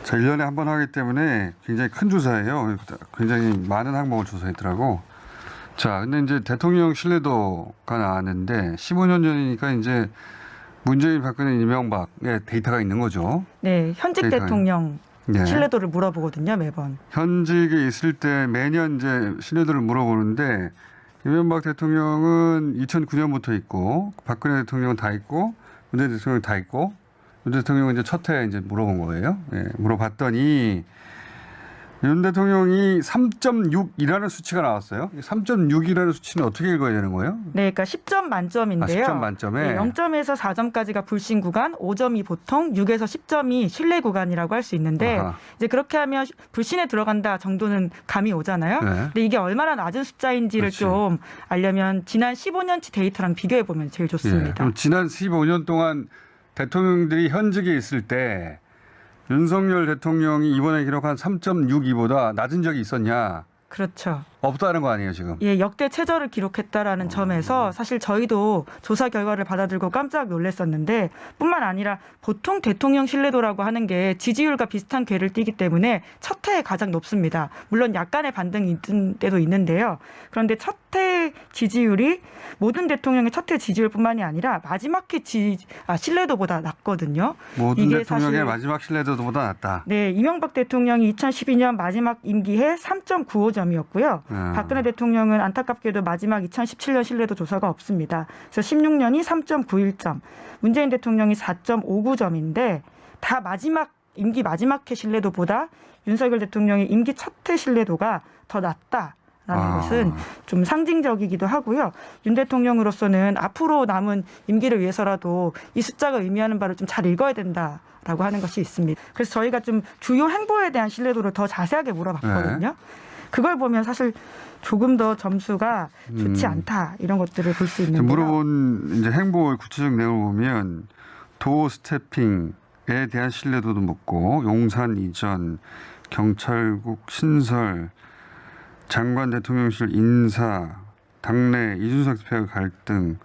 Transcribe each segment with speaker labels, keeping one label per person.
Speaker 1: 자, 1년에 한 번 하기 때문에 굉장히 큰 조사예요. 굉장히 많은 항목을 조사했더라고. 자, 근데 이제 대통령 신뢰도가 나왔는데 15년 전이니까 이제 문재인, 박근혜, 이명박의 데이터가 있는 거죠.
Speaker 2: 네, 현직
Speaker 1: 데이터가.
Speaker 2: 대통령
Speaker 1: 네.
Speaker 2: 신뢰도를 물어보거든요, 매번.
Speaker 1: 현직에 있을 때 매년 이제 신뢰도를 물어보는데 이명박 대통령은 2009년부터 있고 박근혜 대통령은 다 있고 문재인 대통령은 다 있고 윤 대통령은 이제 첫 해 이제 물어본 거예요. 예, 물어봤더니 윤 대통령이 3.6이라는 수치가 나왔어요. 3.6이라는 수치는 어떻게 읽어야 되는 거예요?
Speaker 2: 네, 그러니까 10점 만점인데요.
Speaker 1: 10점 만점에.
Speaker 2: 네, 0점에서 4점까지가 불신 구간, 5점이 보통, 6에서 10점이 신뢰 구간이라고 할 수 있는데
Speaker 1: 아하.
Speaker 2: 이제 그렇게 하면 불신에 들어간다 정도는 감이 오잖아요.
Speaker 1: 네.
Speaker 2: 근데 이게 얼마나 낮은 숫자인지를
Speaker 1: 그렇지.
Speaker 2: 좀 알려면 지난 15년치 데이터랑 비교해 보면 제일
Speaker 1: 예,
Speaker 2: 좋습니다.
Speaker 1: 그럼 지난 15년 동안 대통령들이 현직에 있을 때 윤석열 대통령이 이번에 기록한 3.62보다 낮은 적이 있었냐?
Speaker 2: 그렇죠.
Speaker 1: 없다는 거 아니에요, 지금?
Speaker 2: 예, 역대 최저를 기록했다라는 점에서 사실 저희도 조사 결과를 받아들고 깜짝 놀랐었는데 뿐만 아니라 보통 대통령 신뢰도라고 하는 게 지지율과 비슷한 궤를 띠기 때문에 첫 해에 가장 높습니다. 물론 약간의 반등이 있는 때도 있는데요. 그런데 첫 해 지지율이 모든 대통령의 첫 해 지지율뿐만이 아니라 마지막 해 신뢰도보다 낮거든요.
Speaker 1: 모든
Speaker 2: 이게
Speaker 1: 대통령의
Speaker 2: 사실
Speaker 1: 마지막 신뢰도보다 낮다.
Speaker 2: 네, 이명박 대통령이 2012년 마지막 임기에 3.95점이었고요. 박근혜 대통령은 안타깝게도 마지막 2017년 신뢰도 조사가 없습니다. 그래서 16년이 3.91점, 문재인 대통령이 4.59점인데 다 임기 마지막 해 신뢰도보다 윤석열 대통령의 임기 첫 해 신뢰도가 더 낮다. 라는 것은 좀 상징적이기도 하고요. 윤 대통령으로서는 앞으로 남은 임기를 위해서라도 이 숫자가 의미하는 바를 좀 잘 읽어야 된다라고 하는 것이 있습니다. 그래서 저희가 좀 주요 행보에 대한 신뢰도를 더 자세하게 물어봤거든요.
Speaker 1: 네.
Speaker 2: 그걸 보면 사실 조금 더 점수가 좋지 않다 이런 것들을 볼 수 있는데요.
Speaker 1: 물어본 이제 행보의 구체적 내용을 보면 도어 스태핑에 대한 신뢰도도 묻고 용산 이전, 경찰국 신설, 장관 대통령실 인사, 당내 이준석 대표의 갈등,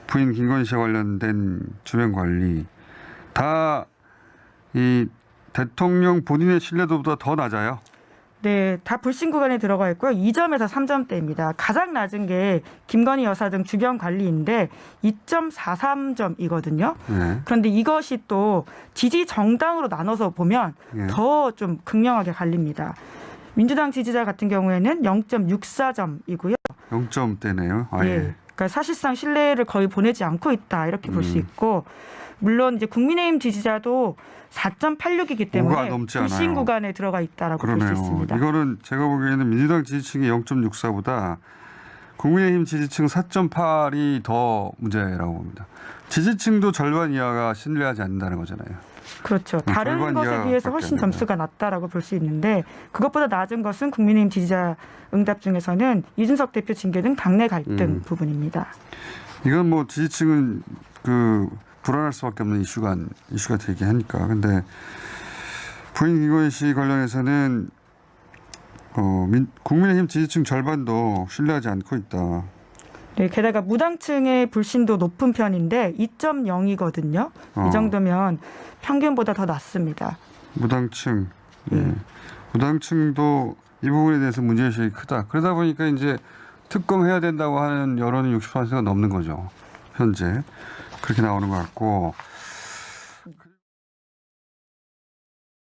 Speaker 1: 부인 김건희 씨와 관련된 주변 관리 다 이 대통령 본인의 신뢰도보다 더 낮아요.
Speaker 2: 네, 다 불신 구간에 들어가 있고요. 2점에서 3점대입니다. 가장 낮은 게 김건희 여사 등 주변 관리인데 2.43점이거든요.
Speaker 1: 네.
Speaker 2: 그런데 이것이 또 지지 정당으로 나눠서 보면
Speaker 1: 네.
Speaker 2: 더 좀 극명하게 갈립니다. 민주당 지지자 같은 경우에는 0.64점이고요.
Speaker 1: 0점대네요. 아,
Speaker 2: 예.
Speaker 1: 예.
Speaker 2: 그러니까 사실상 신뢰를 거의 보내지 않고 있다 이렇게 볼 수 있고 물론 이제 국민의힘 지지자도 4.86이기 때문에
Speaker 1: 넘지
Speaker 2: 불신
Speaker 1: 않아요.
Speaker 2: 구간에 들어가 있다라고 볼 수
Speaker 1: 그러네요.
Speaker 2: 있습니다.
Speaker 1: 이거는 제가 보기에는 민주당 지지층이 0.64보다 국민의힘 지지층 4.8이 더 문제라고 봅니다. 지지층도 절반 이하가 신뢰하지 않는다는 거잖아요.
Speaker 2: 그렇죠. 다른
Speaker 1: 절반
Speaker 2: 것에 비해서
Speaker 1: 이하밖에
Speaker 2: 훨씬
Speaker 1: 안 된다.
Speaker 2: 점수가 낮다라고 볼 수 있는데 그것보다 낮은 것은 국민의힘 지지자 응답 중에서는 이준석 대표 징계 등 당내 갈등 부분입니다.
Speaker 1: 이건 뭐 지지층은 불안할 수밖에 없는 이슈가 되기하니까. 근데 부인 김건희 씨 관련해서는 국민의힘 지지층 절반도 신뢰하지 않고 있다.
Speaker 2: 네, 게다가 무당층의 불신도 높은 편인데 2.0이거든요. 이 정도면 평균보다 더 낮습니다.
Speaker 1: 무당층. 예. 무당층도 이 부분에 대해서 문제의식이 크다. 그러다 보니까 이제 특검해야 된다고 하는 여론이 60%가 넘는 거죠. 현재. 그렇게 나오는 것 같고.